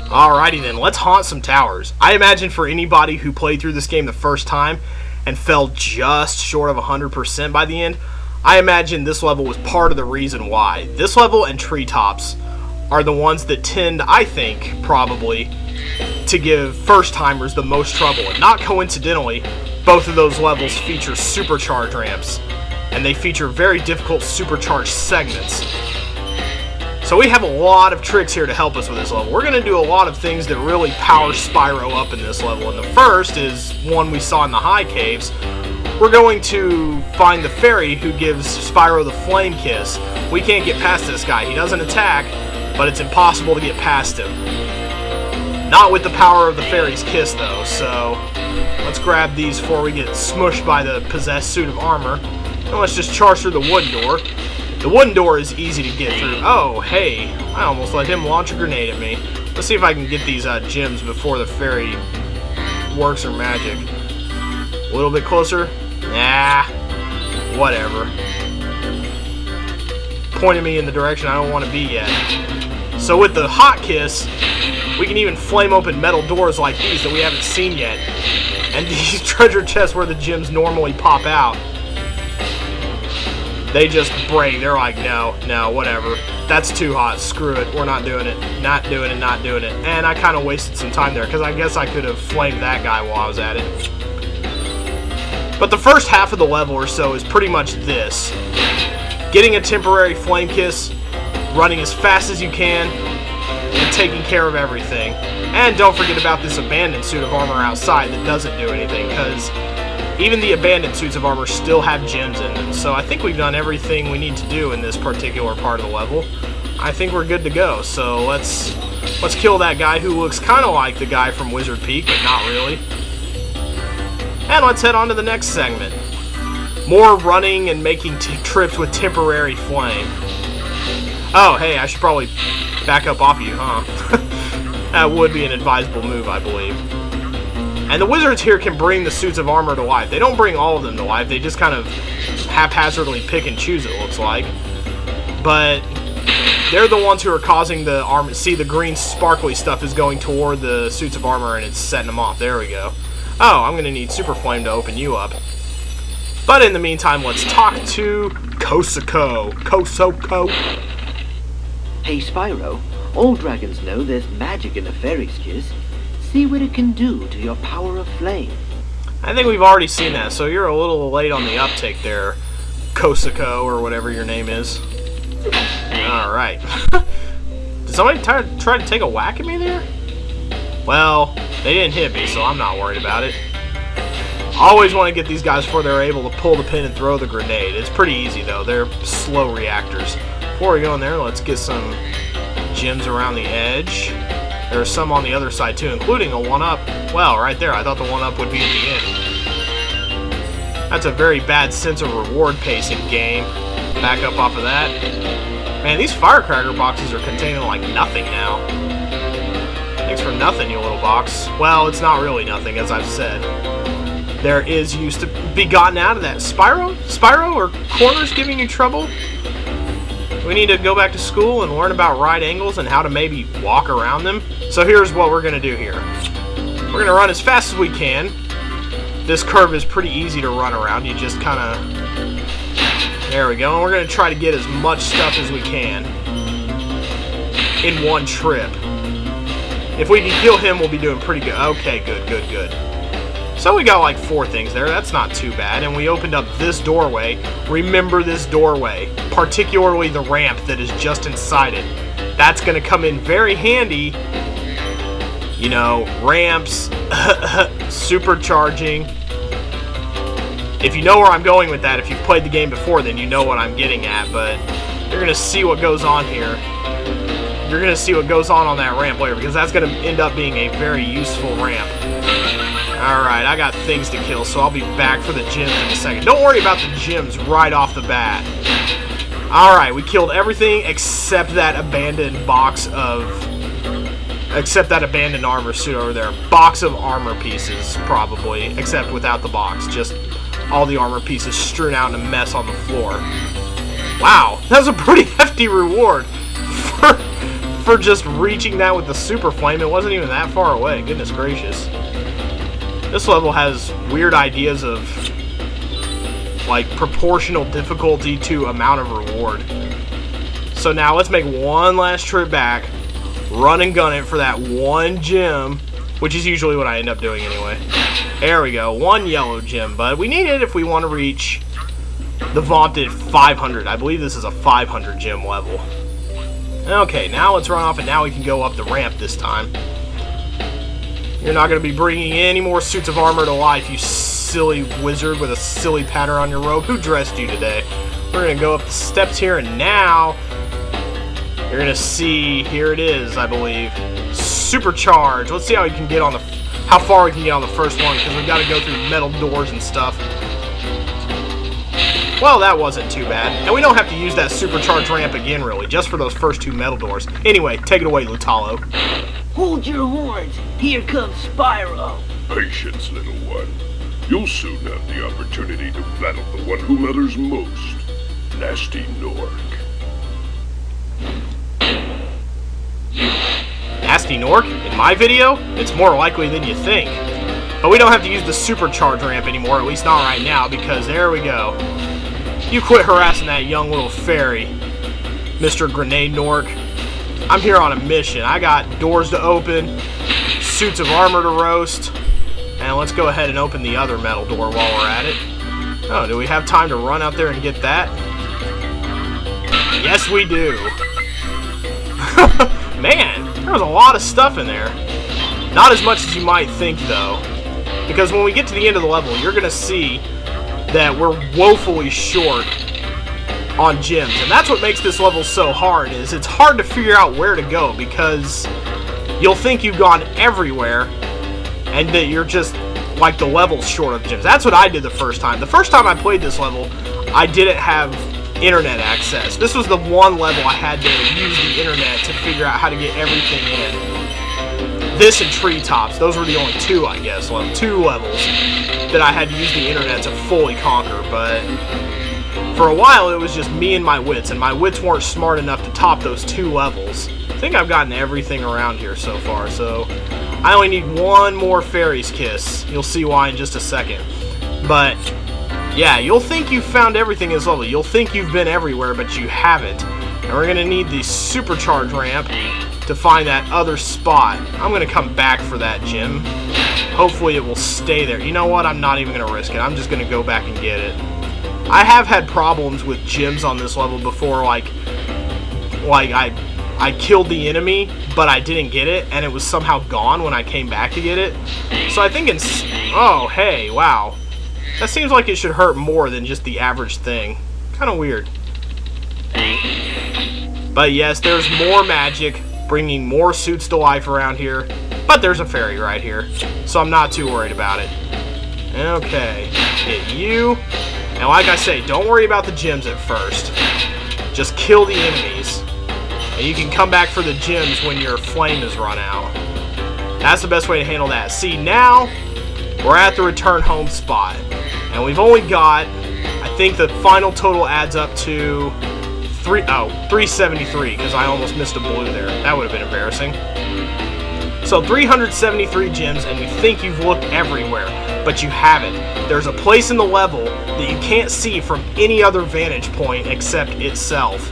Alrighty then, let's haunt some towers. I imagine for anybody who played through this game the first time and fell just short of 100% by the end, I imagine this level was part of the reason why. This level and treetops are the ones that tend, I think, probably, to give first-timers the most trouble. And not coincidentally, both of those levels feature Supercharge ramps, and they feature very difficult Supercharge segments. So we have a lot of tricks here to help us with this level. We're going to do a lot of things that really power Spyro up in this level. And the first is one we saw in the high caves. We're going to find the fairy who gives Spyro the flame kiss. We can't get past this guy. He doesn't attack, but it's impossible to get past him. Not with the power of the fairy's kiss, though. So let's grab these before we get smushed by the possessed suit of armor. And let's just charge through the wooden door. The wooden door is easy to get through. Oh, hey, I almost let him launch a grenade at me. Let's see if I can get these gems before the fairy works her magic. A little bit closer. Nah, whatever. Pointing me in the direction I don't want to be yet. So with the hot kiss, we can even flame open metal doors like these that we haven't seen yet. And these treasure chests where the gems normally pop out, they just break. They're like, no, whatever. That's too hot. Screw it. We're not doing it. Not doing it, not doing it. And I kind of wasted some time there because I guess I could have flamed that guy while I was at it. But the first half of the level or so is pretty much this. Getting a temporary flame kiss, running as fast as you can, and taking care of everything. And don't forget about this abandoned suit of armor outside that doesn't do anything, because even the abandoned suits of armor still have gems in them. So I think we've done everything we need to do in this particular part of the level. I think we're good to go. So let's kill that guy who looks kind of like the guy from Wizard Peak, but not really. And let's head on to the next segment. More running and making trips with temporary flame. Oh, hey, I should probably back up off you, huh? That would be an advisable move, I believe. And the wizards here can bring the suits of armor to life. They don't bring all of them to life. They just kind of haphazardly pick and choose, it looks like. But they're the ones who are causing the armor. See, the green sparkly stuff is going toward the suits of armor and it's setting them off. There we go. Oh, I'm going to need Super Flame to open you up. But in the meantime, let's talk to Kosoko. Kosoko. Hey, Spyro. All dragons know there's magic in a fairy's kiss. See what it can do to your power of flame. I think we've already seen that, so you're a little late on the uptake there, Kosoko, or whatever your name is. Alright. Did somebody try to take a whack at me there? Well, they didn't hit me, so I'm not worried about it. I always want to get these guys before they're able to pull the pin and throw the grenade. It's pretty easy, though. They're slow reactors. Before we go in there, let's get some gems around the edge. There's some on the other side too, including a 1-up. Well, right there, I thought the 1-up would be at the end. That's a very bad sense of reward pacing game. Back up off of that. Man, these firecracker boxes are containing like nothing now. Thanks for nothing, you little box. Well, it's not really nothing, as I've said. There is use to be gotten out of that. Spyro? Spyro, are corners giving you trouble? We need to go back to school and learn about right angles and how to maybe walk around them. So here's what we're going to do here. We're going to run as fast as we can. This curve is pretty easy to run around. You just kind of... There we go. And we're going to try to get as much stuff as we can in one trip. If we can kill him, we'll be doing pretty good. Okay, good. So we got like 4 things there. That's not too bad. And we opened up this doorway. Remember this doorway, particularly the ramp that is just inside it. That's going to come in very handy. You know, ramps, supercharging. If you know where I'm going with that, if you've played the game before, then you know what I'm getting at. But you're going to see what goes on here. You're going to see what goes on that ramp later, because that's going to end up being a very useful ramp. Alright, I got things to kill, so I'll be back for the gems in a second. Don't worry about the gems right off the bat. Alright, we killed everything except that abandoned box of... Except that abandoned armor suit over there. Box of armor pieces, probably. Except without the box. Just all the armor pieces strewn out in a mess on the floor. Wow, that was a pretty hefty reward. for just reaching that with the super flame. It wasn't even that far away. Goodness gracious. This level has weird ideas of like proportional difficulty to amount of reward. So now let's make one last trip back, run and gun it for that one gem, which is usually what I end up doing anyway. There we go, one yellow gem, but we need it if we want to reach the vaunted 500. I believe this is a 500 gem level. Okay, now let's run off and now we can go up the ramp this time. You're not going to be bringing any more suits of armor to life, you silly wizard with a silly pattern on your robe. Who dressed you today? We're going to go up the steps here, and now you're going to see, here it is, I believe, Supercharge. Let's see how we can get on the, how far we can get on the first one, because we've got to go through metal doors and stuff. Well, that wasn't too bad. And we don't have to use that Supercharge ramp again, really, just for those first two metal doors. Anyway, take it away, Lutalo. Hold your horns. Here comes Spyro. Patience, little one. You'll soon have the opportunity to battle the one who matters most, Nasty Nork. Nasty Nork? In my video? It's more likely than you think. But we don't have to use the Supercharge ramp anymore, at least not right now, because there we go. You quit harassing that young little fairy, Mr. Grenade Nork. I'm here on a mission. I got doors to open, suits of armor to roast, and let's go ahead and open the other metal door while we're at it. Oh, do we have time to run out there and get that? Yes, we do. Man, there was a lot of stuff in there. Not as much as you might think, though. Because when we get to the end of the level, you're going to see that we're woefully short on gems. And that's what makes this level so hard, is it's hard to figure out where to go, because you'll think you've gone everywhere, and that you're just, like, the level's short of gems. That's what I did the first time. The first time I played this level, I didn't have internet access. This was the one level I had to use the internet to figure out how to get everything in. This and Treetops, those were the only two, I guess, two levels that I had to use the internet to fully conquer, but for a while it was just me and my wits weren't smart enough to top those two levels. I think I've gotten everything around here so far, so I only need one more Fairy's Kiss. You'll see why in just a second. But yeah, you'll think you've found everything in this level. You'll think you've been everywhere, but you haven't. And we're going to need the Supercharge ramp to find that other spot. I'm going to come back for that gem. Hopefully it will stay there. You know what? I'm not even going to risk it. I'm just going to go back and get it. I have had problems with gems on this level before, like I killed the enemy, but I didn't get it, and it was somehow gone when I came back to get it. So I think it's... Oh, hey, wow. That seems like it should hurt more than just the average thing. Kind of weird. But yes, there's more magic, bringing more suits to life around here. But there's a fairy right here, so I'm not too worried about it. Okay, hit you. And like I say, don't worry about the gems at first. Just kill the enemies. And you can come back for the gems when your flame is run out. That's the best way to handle that. See, now we're at the return home spot. And we've only got, I think the final total adds up to 373, because I almost missed a blue there. That would have been embarrassing. So 373 gems, and you think you've looked everywhere, but you haven't. There's a place in the level that you can't see from any other vantage point except itself.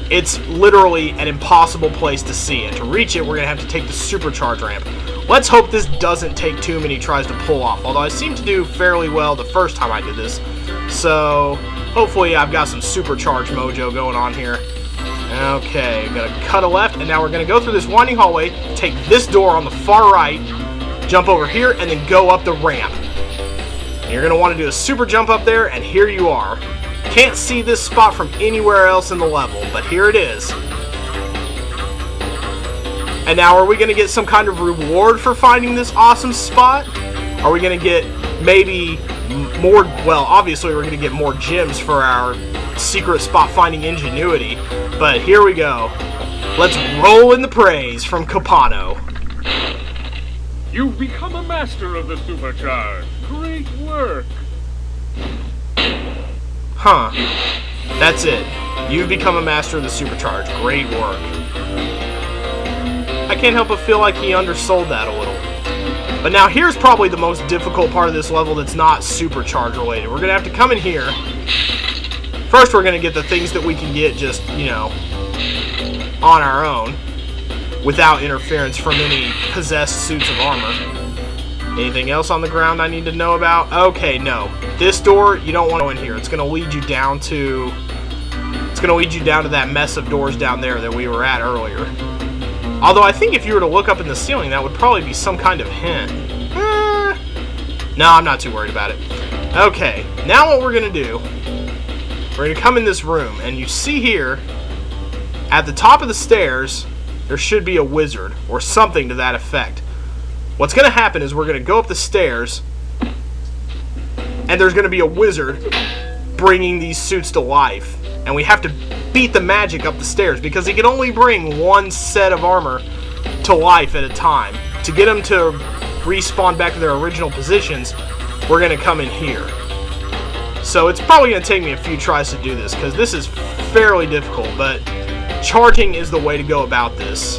It's literally an impossible place to see, and to reach it, we're going to have to take the Supercharge ramp. Let's hope this doesn't take too many tries to pull off, although I seem to do fairly well the first time I did this. So hopefully I've got some Supercharge mojo going on here. Okay, I'm going to cut a left, and now we're going to go through this winding hallway, take this door on the far right, jump over here, and then go up the ramp. And you're going to want to do a super jump up there, and here you are. Can't see this spot from anywhere else in the level, but here it is. And now, are we going to get some kind of reward for finding this awesome spot? Are we going to get maybe more, well, obviously we're going to get more gems for our secret spot finding ingenuity, but here we go. Let's roll in the praise from Capano. You've become a master of the Supercharge. Great work. Huh. That's it. You've become a master of the Supercharge. Great work. I can't help but feel like he undersold that a little. But now here's probably the most difficult part of this level that's not Supercharge related. We're going to have to come in here. First we're going to get the things that we can get just, you know, on our own, without interference from any possessed suits of armor. Anything else on the ground I need to know about? Okay, no. This door, you don't want to go in here. It's going to lead you down to... It's going to lead you down to that mess of doors down there that we were at earlier. Although I think if you were to look up in the ceiling, that would probably be some kind of hint. No, I'm not too worried about it. Okay, now what we're going to do... We're going to come in this room, and you see here, at the top of the stairs, there should be a wizard, or something to that effect. What's going to happen is we're going to go up the stairs, and there's going to be a wizard bringing these suits to life. And we have to beat the magic up the stairs, because he can only bring one set of armor to life at a time. To get them to respawn back to their original positions, we're going to come in here. So it's probably going to take me a few tries to do this, because this is fairly difficult, but charging is the way to go about this.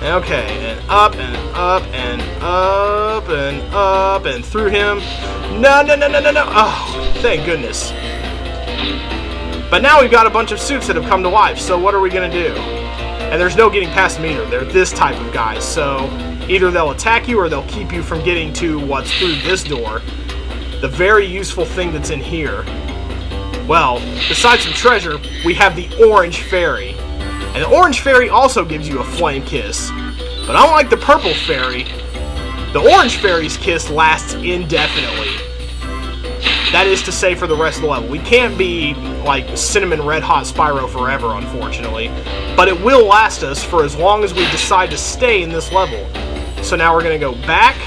Okay, and up, and up, and up, and up, and through him. No, no, no, no, no, no. Oh, thank goodness. But now we've got a bunch of suits that have come to life, so what are we going to do? And there's no getting past them either. They're this type of guys, so either they'll attack you or they'll keep you from getting to what's through this door. The very useful thing that's in here. Well, besides some treasure, we have the Orange Fairy. And the Orange Fairy also gives you a flame kiss. But unlike the Purple Fairy, the Orange Fairy's kiss lasts indefinitely. That is to say, for the rest of the level. We can't be like Cinnamon Red Hot Spyro forever, unfortunately. But it will last us for as long as we decide to stay in this level. So now we're going to go back.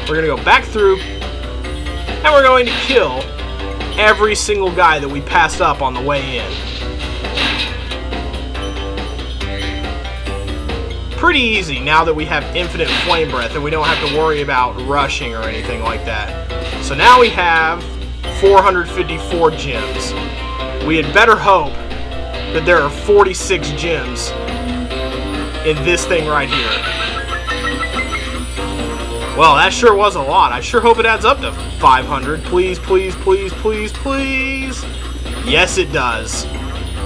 We're going to go back through. And we're going to kill every single guy that we passed up on the way in. Pretty easy now that we have infinite flame breath and we don't have to worry about rushing or anything like that. So now we have 454 gems. We had better hope that there are 46 gems in this thing right here. Well, that sure was a lot. I sure hope it adds up to 500. Please, please, please, please, please. Yes, it does.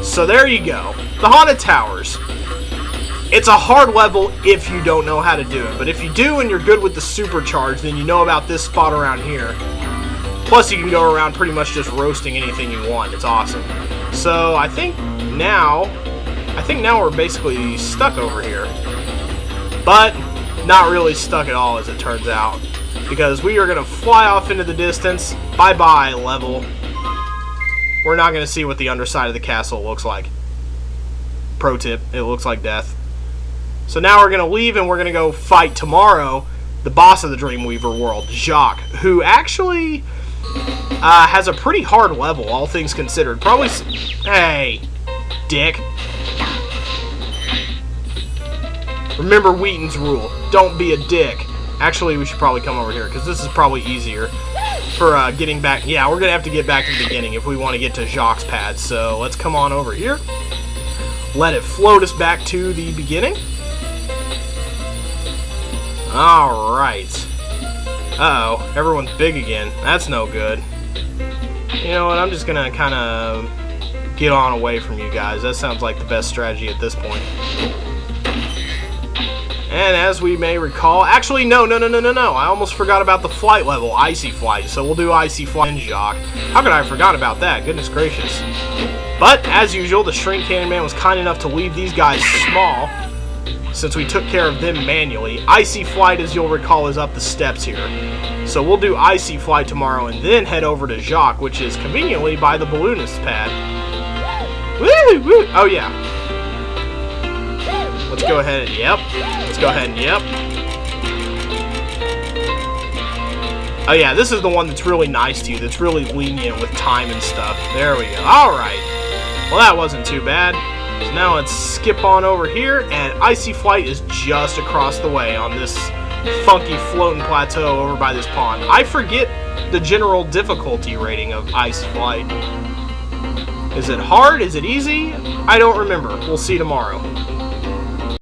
So there you go. The Haunted Towers. It's a hard level if you don't know how to do it. But if you do and you're good with the Supercharge, then you know about this spot around here. Plus, you can go around pretty much just roasting anything you want. It's awesome. So I think now we're basically stuck over here. But not really stuck at all, as it turns out, because we are going to fly off into the distance. Bye-bye, level. We're not going to see what the underside of the castle looks like. Pro tip, it looks like death. So now we're going to leave and we're going to go fight tomorrow the boss of the Dreamweaver world, Jacques, who actually has a pretty hard level, all things considered. Probably... Hey, dick. Remember Wheaton's rule. Don't be a dick. Actually, we should probably come over here, because this is probably easier for getting back. Yeah, we're going to have to get back to the beginning if we want to get to Jacques' pad. So let's come on over here. Let it float us back to the beginning. Alright. Uh-oh. Everyone's big again. That's no good. You know what? I'm just going to kind of get on away from you guys. That sounds like the best strategy at this point. And as we may recall, actually, no. I almost forgot about the flight level, Icy Flight. So we'll do Icy Flight and Jacques. How could I have forgot about that? Goodness gracious. But, as usual, the Shrink Cannon Man was kind enough to leave these guys small, since we took care of them manually. Icy Flight, as you'll recall, is up the steps here. So we'll do Icy Flight tomorrow and then head over to Jacques, which is conveniently by the Balloonist pad. Woo! Woo! Oh, yeah. Let's go ahead and yep. Let's go ahead and yep. Oh yeah, this is the one that's really nice to you, that's really lenient with time and stuff. There we go. Alright. Well, that wasn't too bad. So now let's skip on over here, and Icy Flight is just across the way on this funky floating plateau over by this pond. I forget the general difficulty rating of Ice Flight. Is it hard? Is it easy? I don't remember. We'll see tomorrow.